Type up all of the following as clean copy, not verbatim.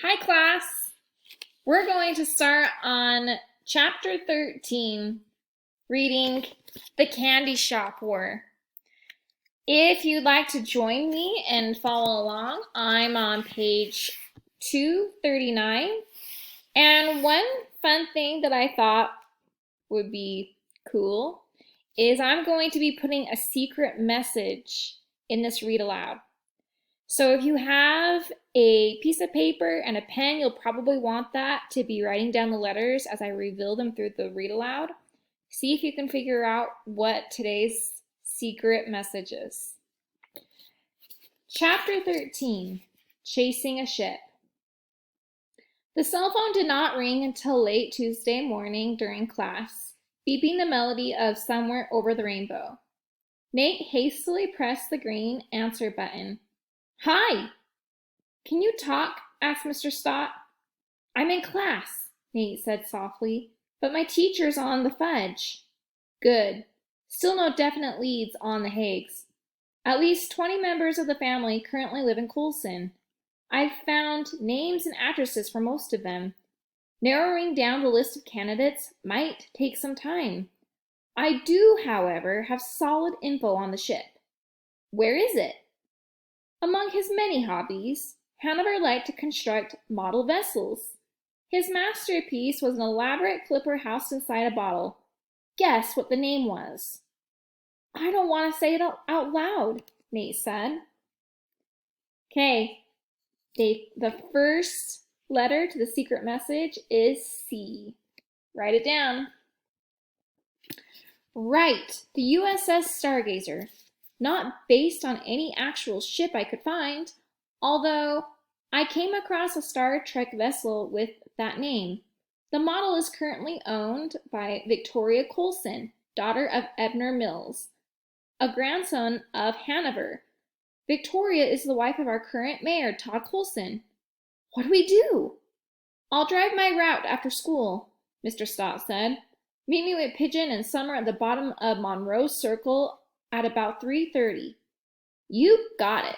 Hi, class. We're going to start on chapter 13, reading The Candy Shop War. If you'd like to join me and follow along, I'm on page 239. And one fun thing that I thought would be cool is I'm going to be putting a secret message in this read aloud. So if you have a piece of paper and a pen, you'll probably want that to be writing down the letters as I reveal them through the read aloud. See if you can figure out what today's secret message is. Chapter 13, Chasing a Ship. The cell phone did not ring until late Tuesday morning during class, beeping the melody of Somewhere Over the Rainbow. Nate hastily pressed the green answer button. Hi! Can you talk? Asked Mr. Stott. I'm in class, Nate said softly, but my teacher's on the fudge. Good. Still no definite leads on the Higgs. At least 20 members of the family currently live in Coulson. I've found names and addresses for most of them. Narrowing down the list of candidates might take some time. I do, however, have solid info on the ship. Where is it? Among his many hobbies, Hanover liked to construct model vessels. His masterpiece was an elaborate clipper housed inside a bottle. Guess what the name was? I don't want to say it out loud, Nate said. Okay, the first letter to the secret message is C. Write it down. Right, the USS Stargazer. Not based on any actual ship I could find, although I came across a Star Trek vessel with that name. The model is currently owned by Victoria Coulson, daughter of Ebner Mills, a grandson of Hanover. Victoria is the wife of our current mayor, Todd Coulson. What do we do? I'll drive my route after school, Mr. Stott said. Meet me with Pigeon and Summer at the bottom of Monroe Circle at about 3:30. You got it.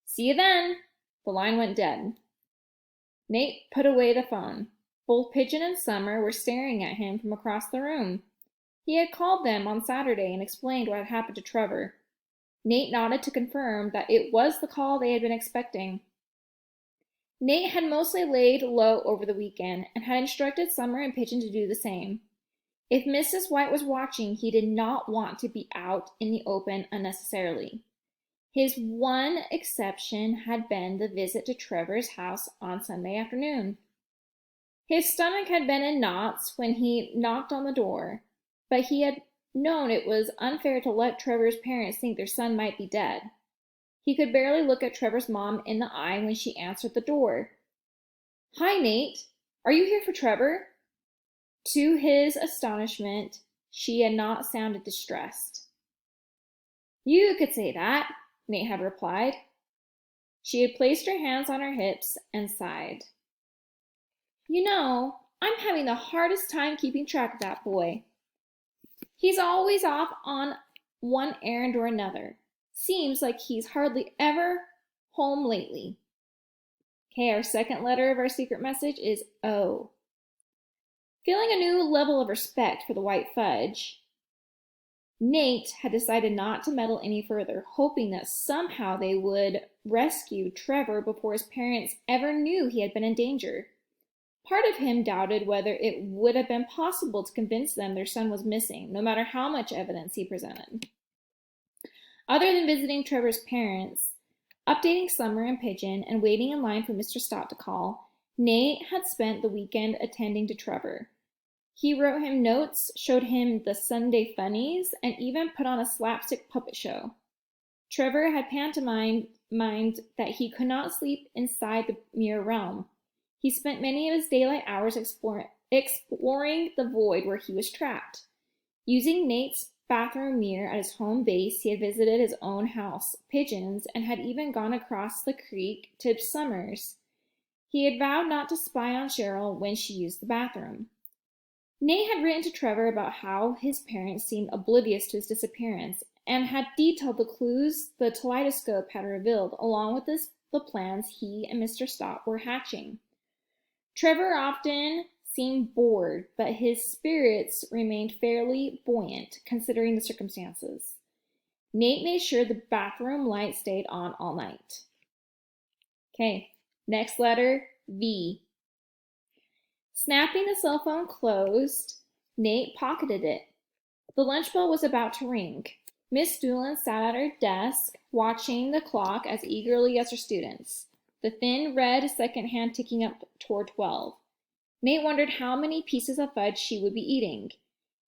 See you then. The line went dead. Nate put away the phone. Both Pigeon and Summer were staring at him from across the room. He had called them on Saturday and explained what had happened to Trevor. Nate nodded to confirm that it was the call they had been expecting. Nate had mostly laid low over the weekend and had instructed Summer and Pigeon to do the same. If Mrs. White was watching, he did not want to be out in the open unnecessarily. His one exception had been the visit to Trevor's house on Sunday afternoon. His stomach had been in knots when he knocked on the door, but he had known it was unfair to let Trevor's parents think their son might be dead. He could barely look at Trevor's mom in the eye when she answered the door. Hi, Nate. Are you here for Trevor? To his astonishment, she had not sounded distressed. You could say that, Nate had replied. She had placed her hands on her hips and sighed. You know, I'm having the hardest time keeping track of that boy. He's always off on one errand or another. Seems like he's hardly ever home lately. Okay, our second letter of our secret message is O. Feeling a new level of respect for the white fudge, Nate had decided not to meddle any further, hoping that somehow they would rescue Trevor before his parents ever knew he had been in danger. Part of him doubted whether it would have been possible to convince them their son was missing, no matter how much evidence he presented. Other than visiting Trevor's parents, updating Summer and Pigeon, and waiting in line for Mr. Stott to call, Nate had spent the weekend attending to Trevor. He wrote him notes, showed him the Sunday funnies, and even put on a slapstick puppet show. Trevor had pantomimed that he could not sleep inside the mirror realm. He spent many of his daylight hours exploring the void where he was trapped. Using Nate's bathroom mirror at his home base, he had visited his own house, Pigeon's, and had even gone across the creek to Summer's. He had vowed not to spy on Cheryl when she used the bathroom. Nate had written to Trevor about how his parents seemed oblivious to his disappearance and had detailed the clues the kaleidoscope had revealed, along with his the plans he and Mr. Stott were hatching. Trevor often seemed bored, but his spirits remained fairly buoyant considering the circumstances. Nate made sure the bathroom light stayed on all night. Okay, next letter, V. Snapping the cell phone closed, Nate pocketed it. The lunch bell was about to ring. Miss Doolan sat at her desk, watching the clock as eagerly as her students, the thin red second hand ticking up toward 12. Nate wondered how many pieces of fudge she would be eating.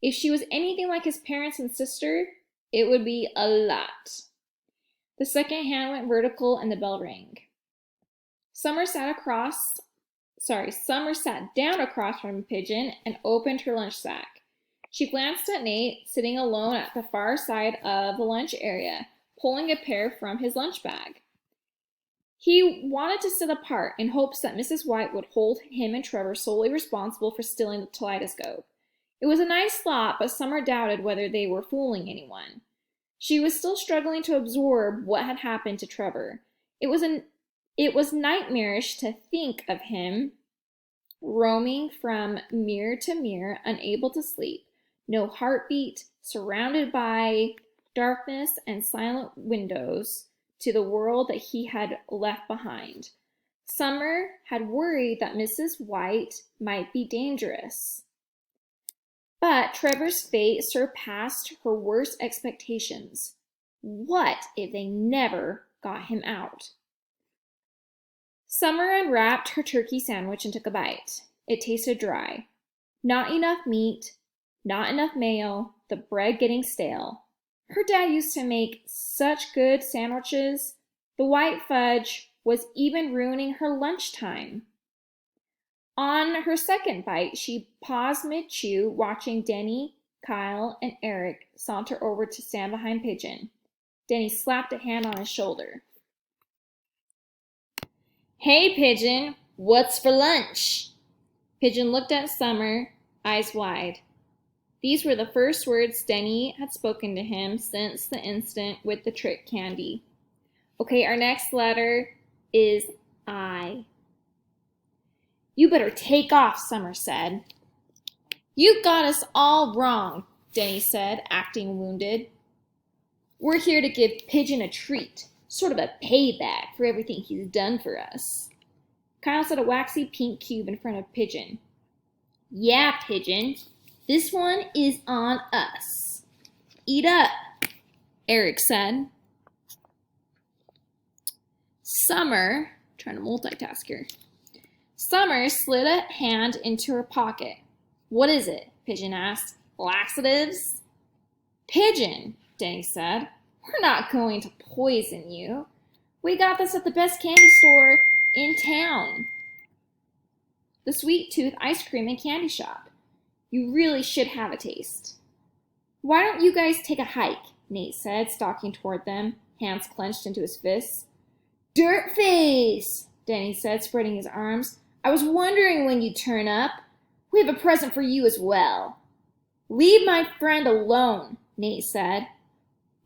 If she was anything like his parents and sister, it would be a lot. The second hand went vertical and the bell rang. Summer sat down across from Pigeon and opened her lunch sack. She glanced at Nate, sitting alone at the far side of the lunch area, pulling a pear from his lunch bag. He wanted to sit apart in hopes that Mrs. White would hold him and Trevor solely responsible for stealing the kaleidoscope. It was a nice thought, but Summer doubted whether they were fooling anyone. She was still struggling to absorb what had happened to Trevor. It was nightmarish to think of him roaming from mirror to mirror, unable to sleep, no heartbeat, surrounded by darkness and silent windows to the world that he had left behind. Summer had worried that Mrs. White might be dangerous. But Trevor's fate surpassed her worst expectations. What if they never got him out? Summer unwrapped her turkey sandwich and took a bite. It tasted dry. Not enough meat, not enough mayo, the bread getting stale. Her dad used to make such good sandwiches. The white fudge was even ruining her lunchtime. On her second bite, she paused mid-chew, watching Denny, Kyle, and Eric saunter over to stand behind Pigeon. Denny slapped a hand on his shoulder. "Hey, Pigeon, what's for lunch?" Pigeon looked at Summer, eyes wide. These were the first words Denny had spoken to him since the incident with the trick candy. Okay, our next letter is I. "You better take off," Summer said. "You got us all wrong," Denny said, acting wounded. "We're here to give Pigeon a treat, sort of a payback for everything he's done for us." Kyle set a waxy pink cube in front of Pigeon. "Yeah, Pigeon, this one is on us. Eat up," Eric said. Summer, trying to multitask here. Summer slid a hand into her pocket. "What is it?" Pigeon asked. "Laxatives?" "Pigeon," Denny said, "we're not going to poison you. We got this at the best candy store in town, the Sweet Tooth Ice Cream and Candy Shop. You really should have a taste." "Why don't you guys take a hike?" Nate said, stalking toward them, hands clenched into his fists. "Dirtface," Denny said, spreading his arms. "I was wondering when you'd turn up. We have a present for you as well." "Leave my friend alone," Nate said.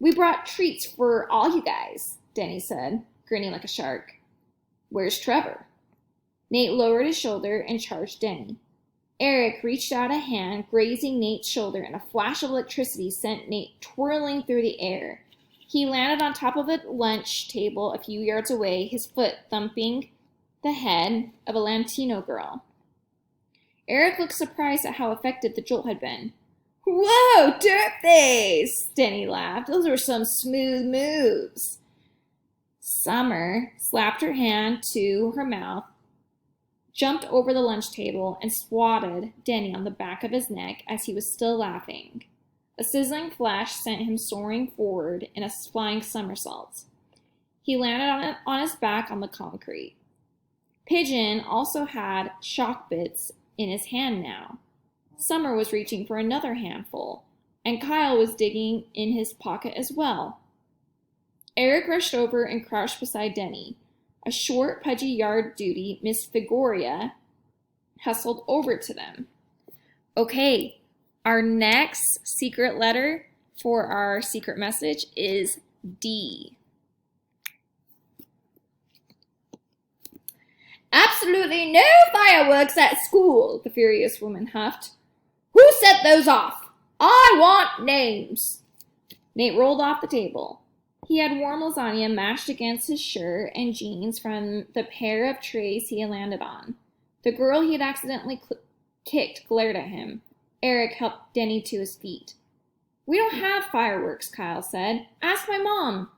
"We brought treats for all you guys," Denny said, grinning like a shark. "Where's Trevor?" Nate lowered his shoulder and charged Denny. Eric reached out a hand, grazing Nate's shoulder, and a flash of electricity sent Nate twirling through the air. He landed on top of a lunch table a few yards away, his foot thumping the head of a Latino girl. Eric looked surprised at how effective the jolt had been. "Whoa, Dirtface!" Denny laughed. "Those were some smooth moves." Summer slapped her hand to her mouth, jumped over the lunch table, and swatted Denny on the back of his neck as he was still laughing. A sizzling flash sent him soaring forward in a flying somersault. He landed on his back on the concrete. Pigeon also had shock bits in his hand now. Summer was reaching for another handful, and Kyle was digging in his pocket as well. Eric rushed over and crouched beside Denny. A short, pudgy yard duty, Miss Figoria, hustled over to them. Okay, our next secret letter for our secret message is D. Absolutely no fireworks at school, the furious woman huffed. Who set those off? I want names. Nate rolled off the table. He had warm lasagna mashed against his shirt and jeans from the pair of trays he had landed on. The girl he had accidentally kicked glared at him. Eric helped Denny to his feet. We don't have fireworks, Kyle said. Ask my mom.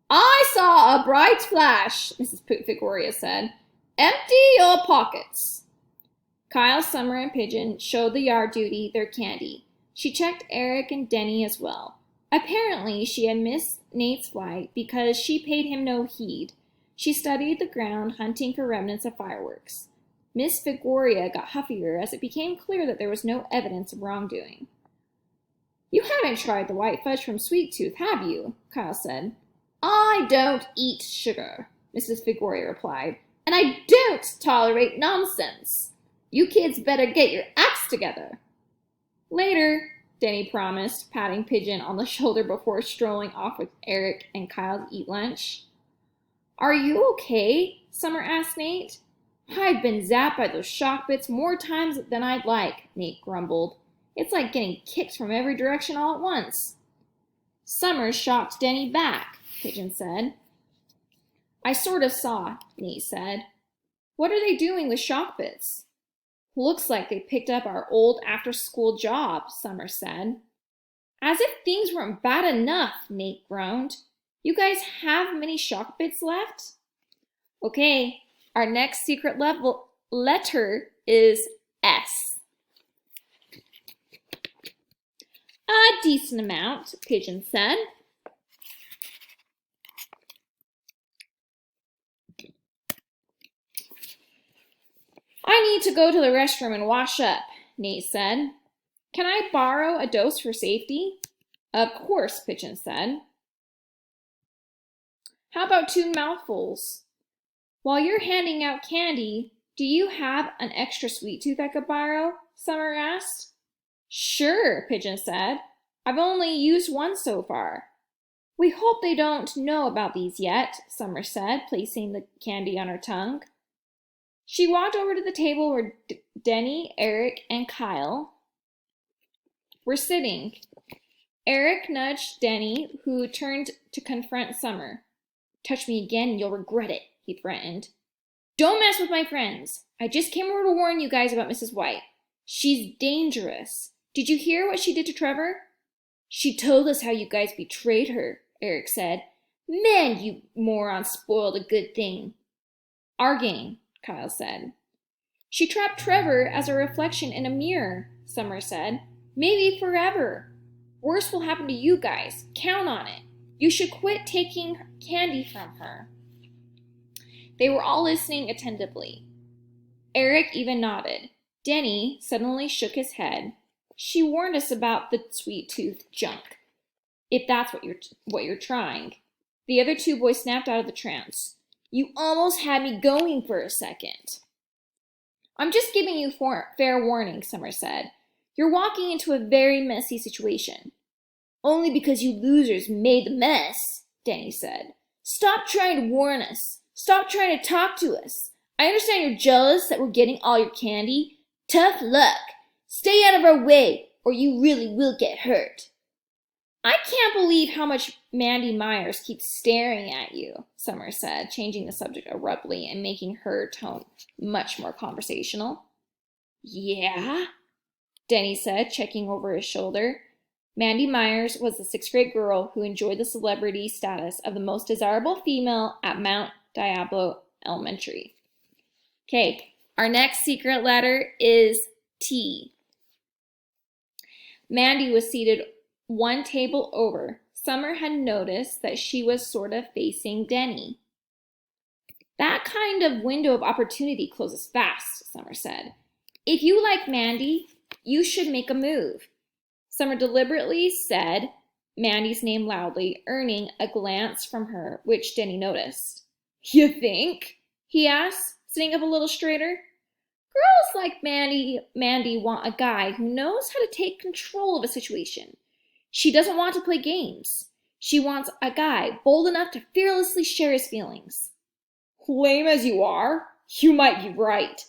I saw a bright flash, Mrs. Figoria said. Empty your pockets. Kyle, Summer, and Pigeon showed the yard duty their candy. She checked Eric and Denny as well. Apparently, she had missed Nate's flight because she paid him no heed. She studied the ground, hunting for remnants of fireworks. Miss Figoria got huffier as it became clear that there was no evidence of wrongdoing. You haven't tried the white fudge from Sweet Tooth, have you? Kyle said. I don't eat sugar, Mrs. Figoria replied, and I don't tolerate nonsense. You kids better get your acts together. Later, Denny promised, patting Pigeon on the shoulder before strolling off with Eric and Kyle to eat lunch. Are you okay? Summer asked Nate. I've been zapped by those shock bits more times than I'd like, Nate grumbled. It's like getting kicked from every direction all at once. Summer shocked Denny back, Pigeon said. I sort of saw, Nate said. What are they doing with shock bits? Looks like they picked up our old after-school job, Summer said. As if things weren't bad enough, Nate groaned. You guys have many shock bits left? Okay, our next secret letter is S. A decent amount, Pigeon said. I need to go to the restroom and wash up, Nate said. Can I borrow a dose for safety? Of course, Pigeon said. How about 2 mouthfuls? While you're handing out candy, do you have an extra sweet tooth I could borrow? Summer asked. Sure, Pigeon said. I've only used one so far. We hope they don't know about these yet, Summer said, placing the candy on her tongue. She walked over to the table where Denny, Eric, and Kyle were sitting. Eric nudged Denny, who turned to confront Summer. Touch me again and you'll regret it, he threatened. Don't mess with my friends. I just came over to warn you guys about Mrs. White. She's dangerous. Did you hear what she did to Trevor? She told us how you guys betrayed her, Eric said. Man, you morons spoiled a good thing. Our game, Kyle said. She trapped Trevor as a reflection in a mirror, Summer said. Maybe forever. Worse will happen to you guys. Count on it. You should quit taking candy from her. They were all listening attentively. Eric even nodded. Denny suddenly shook his head. She warned us about the sweet tooth junk. If that's what you're trying. The other 2 boys snapped out of the trance. You almost had me going for a second. I'm just giving you fair warning, Summer said. You're walking into a very messy situation. Only because you losers made the mess, Denny said. Stop trying to warn us. Stop trying to talk to us. I understand you're jealous that we're getting all your candy. Tough luck. Stay out of our way, or you really will get hurt. I can't believe how much Mandy Myers keeps staring at you, Summer said, changing the subject abruptly and making her tone much more conversational. Yeah? Denny said, checking over his shoulder. Mandy Myers was the 6th grade girl who enjoyed the celebrity status of the most desirable female at Mount Diablo Elementary. Okay, our next secret letter is T. Mandy was seated 1 table over. Summer had noticed that she was sort of facing Denny. That kind of window of opportunity closes fast, Summer said. If you like Mandy, you should make a move. Summer deliberately said Mandy's name loudly, earning a glance from her, which Denny noticed. You think? He asked, sitting up a little straighter. Girls like Mandy want a guy who knows how to take control of a situation. She doesn't want to play games. She wants a guy bold enough to fearlessly share his feelings. Lame as you are, You might be right,